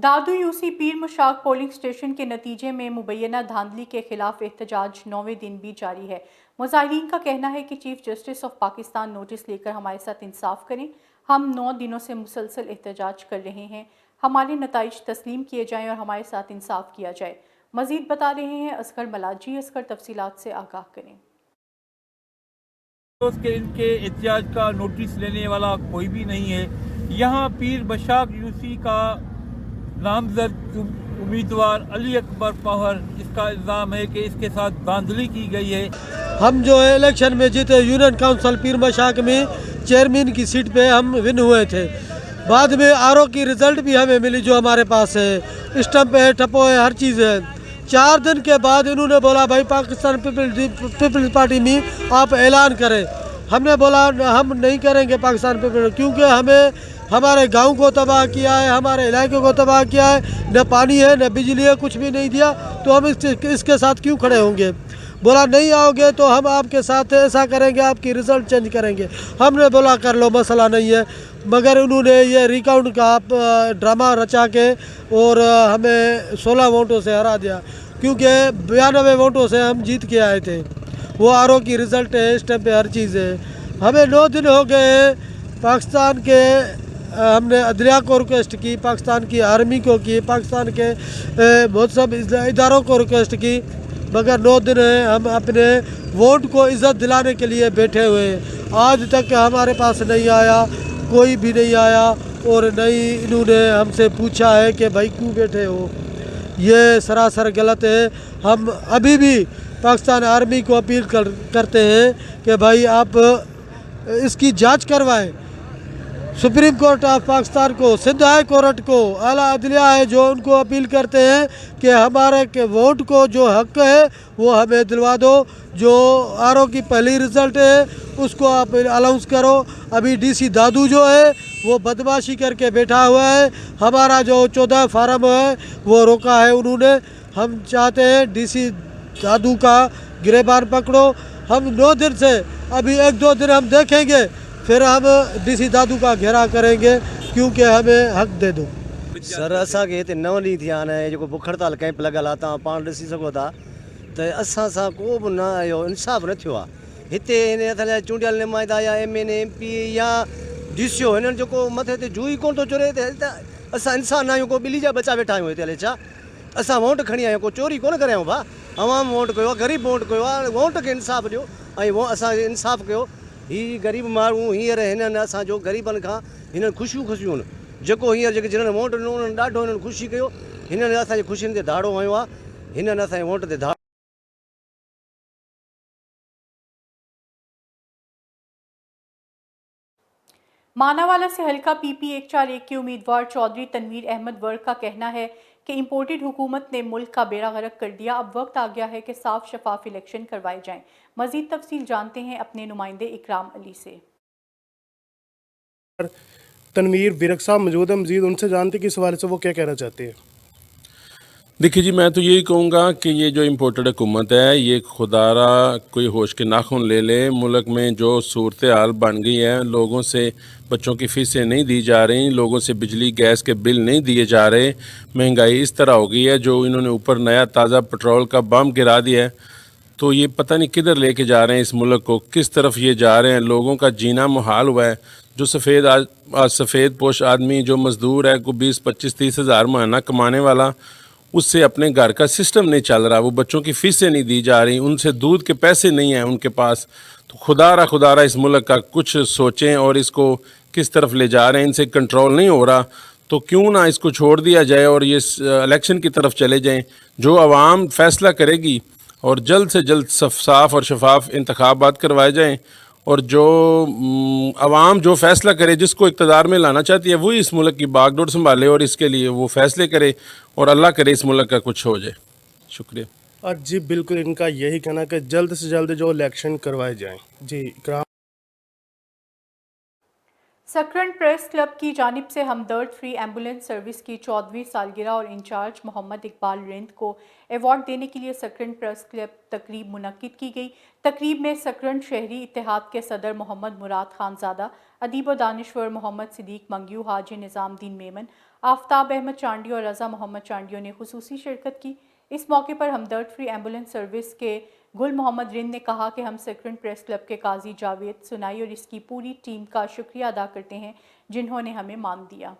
दादू UC पीर मुशाक polling station के नतीजे में मुबैना धांधली के खिलाफ एहतजाज 9वें दिन भी जारी है। मुजाहिरीन का कहना है कि chief justice of Pakistan notice लेकर हमारे साथ इंसाफ करें। हम 9 दिनों से मुसलसल एहतजाज कर रहे हैं, हमारे नताइज तस्लीम किए जाएं और हमारे साथ इंसाफ किया जाए। मजीद बता रहे हैं असगर मलाजी। असगर तफसीलात से आगाह करें। इनके एहतजाज का नोटिस लेने वाला कोई भी नहीं है। यहाँ पीर बशाक यूसी का नामजद उम्मीदवार अली अकबर पहर, इसका इल्ज़ाम है कि इसके साथ धांधली की गई है। हम जो है इलेक्शन में जीते यूनियन काउंसिल पीर मशाक में चेयरमैन की सीट पे हम विन हुए थे। बाद में आरओ की रिजल्ट भी हमें मिली जो हमारे पास है, स्टम्प है, टपो है, हर चीज़ है। 4 दिन के बाद इन्होंने बोला भाई पाकिस्तान पीपल्स पार्टी में आप ऐलान करें। हमने बोला हम नहीं करेंगे पाकिस्तान पीपल्स, क्योंकि हमें हमारे गांव को तबाह किया है, हमारे इलाके को तबाह किया है, न पानी है न बिजली है, कुछ भी नहीं दिया, तो हम इसके साथ क्यों खड़े होंगे। बोला नहीं आओगे तो हम आपके साथ ऐसा करेंगे, आपकी रिज़ल्ट चेंज करेंगे। हमने बोला कर लो, मसला नहीं है। मगर उन्होंने ये रिकाउंट का ड्रामा रचा के और हमें 16 वोटों से हरा दिया, क्योंकि 92 वोटों से हम जीत के आए थे। वो आरओ की रिज़ल्ट है, इस टाइम पे हर चीज़ है। हमें 9 दिन हो गए पाकिस्तान के, हमने अदलिया को रिक्वेस्ट की, पाकिस्तान की आर्मी को की, पाकिस्तान के बहुत सब इदारों को रिक्वेस्ट की, मगर 9 दिन है हम अपने वोट को इज़्ज़त दिलाने के लिए बैठे हुए हैं। आज तक हमारे पास नहीं आया, कोई भी नहीं आया, और नहीं इन्होंने हमसे पूछा है कि भाई क्यों बैठे हो। ये सरासर गलत है। हम अभी भी पाकिस्तान आर्मी को अपील करते हैं कि भाई आप इसकी जांच करवाएं। सुप्रीम कोर्ट ऑफ पाकिस्तान को, सिंध हाई कोर्ट को, आला अदलिया है जो उनको अपील करते हैं कि हमारे के वोट को जो हक है वो हमें दिलवा दो। जो आरओ की पहली रिज़ल्ट है उसको आप अनाउंस करो। अभी डीसी दादू जो है वो बदमाशी करके बैठा हुआ है। हमारा जो 14 फार्म है वो रोका है उन्होंने। हम चाहते हैं डीसी दादू का गिरबान पकड़ो। हम 9 दिन से, अभी 1-2 दिन हम देखेंगे, फिर हम डीसी दादू का घेरा करेंगे, क्योंकि हमें हक दे दो। सर असांखे हिते 9 ॾींहं थिया आहिनि, जेको बुख हड़ताल कैंप लॻल आहे, तव्हां पाण ॾिसी सघो था त असां सां को बि न आयो, इंसाफ़ न थियो आहे। हिते हिन असांजा चूंडियल नुमाइंदा या MNA MP या DCO, हिननि जेको मथे ते जूई कोन थो चुरे, त असां इंसान आहियूं, को ॿिली जा बचा वेठा आहियूं हिते। हले छा असां वोट खणी आहियूं, को चोरी कोन करे आहियूं भाउ। अवाम वोट कयो आहे, ग़रीब वोट कयो आहे, वोट खे इंसाफ़ ॾियो ऐं असांखे इंसाफ़ कयो। ही ग़रीब माण्हू हींअर हिननि असांजो ग़रीबनि खां हिननि ख़ुशियूं आहिनि, जेको हींअर जेके जिन्हनि वोट ॾिनो उन्हनि ॾाढो हिननि ख़ुशी कयो। हिननि असांजी ख़ुशियुनि ते धाड़ो हयो आहे, हिननि असांजे वोट ते धाड़ो। मानावाला से हल्का PP 141 के उम्मीदवार चौधरी तनवीर अहमद वर्क का कहना है कि इंपोर्टेड हुकूमत ने मुल्क का बेड़ा गर्क कर दिया। अब वक्त आ गया है कि साफ शफाफ इलेक्शन करवाए जाएं। मजीद तफसील जानते हैं अपने नुमाइंदे इकराम अली से। तनवीर विरक साहब मौजूद है, मजीद उनसे जानते कि इस हवाले से वो क्या कहना चाहते हैं। देखिए जी, मैं तो यही कहूँगा कि ये जो इम्पोर्टेड हुकूमत है, ये खुदारा कोई होश के नाखून ले ले। मुल्क में जो सूरत हाल बन गई है, लोगों से बच्चों की फ़ीसें नहीं दी जा रही, लोगों से बिजली गैस के बिल नहीं दिए जा रहे, महंगाई इस तरह हो गई है, जो इन्होंने ऊपर नया ताज़ा पेट्रोल का बम गिरा दिया है, तो ये पता नहीं किधर लेके जा रहे हैं इस मुल्क को, किस तरफ ये जा रहे हैं। लोगों का जीना मुहाल हुआ है। जो आज सफ़ेद पोश आदमी जो मज़दूर है, को 20-25-30 हज़ार महीना कमाने वाला, उससे अपने घर का सिस्टम नहीं चल रहा। वो बच्चों की फ़ीसें नहीं दी जा रही, उनसे दूध के पैसे नहीं हैं उनके पास। तो खुदारा इस मुल्क का कुछ सोचें और इसको किस तरफ ले जा रहे हैं। इनसे कंट्रोल नहीं हो रहा, तो क्यों ना इसको छोड़ दिया जाए और ये इलेक्शन की तरफ चले जाएं। जो आवाम फैसला करेगी और जल्द से जल्द साफ़ और शफाफ इंतखाबात करवाए जाएँ, और जो आवाम जो फ़ैसला करे, जिसको इक़्तिदार में लाना चाहती है, वही इस मुल्क की बागडोर संभाले और इसके लिए वो फ़ैसले करे, और अल्लाह करे इस मुल्क का कुछ हो जाए। शुक्रिया। और जी बिल्कुल इनका यही कहना है कि जल्द से जल्द जो इलेक्शन करवाए जाएं। जी सकरन प्रेस क्लब की जानिब से हमदर्द फ्री एम्बुलेंस सर्विस की 14वीं सालगिरह और इंचार्ज मोहम्मद इकबाल रिंद को अवार्ड देने के लिए सकरन प्रेस क्लब तकरीब मुनक्किद की गई। तकरीब में सकरन शहरी इत्तेहाद के सदर मोहम्मद मुराद खानजादा, अदीब व दानिश्वर मोहम्मद सिद्दीक मंगियू, हाजी निज़ामुद्दीन मेमन, आफ्ताब अहमद चांडी और रज़ा मोहम्मद चांडियों ने खुसूसी शिरकत की। इस मौके पर हमदर्द फ्री एम्बुलेंस सर्विस के गुल मोहम्मद रिंद ने कहा कि हम सकरन प्रेस क्लब के काजी जावेद सुनाई और इसकी पूरी टीम का शुक्रिया अदा करते हैं जिन्होंने हमें मान दिया।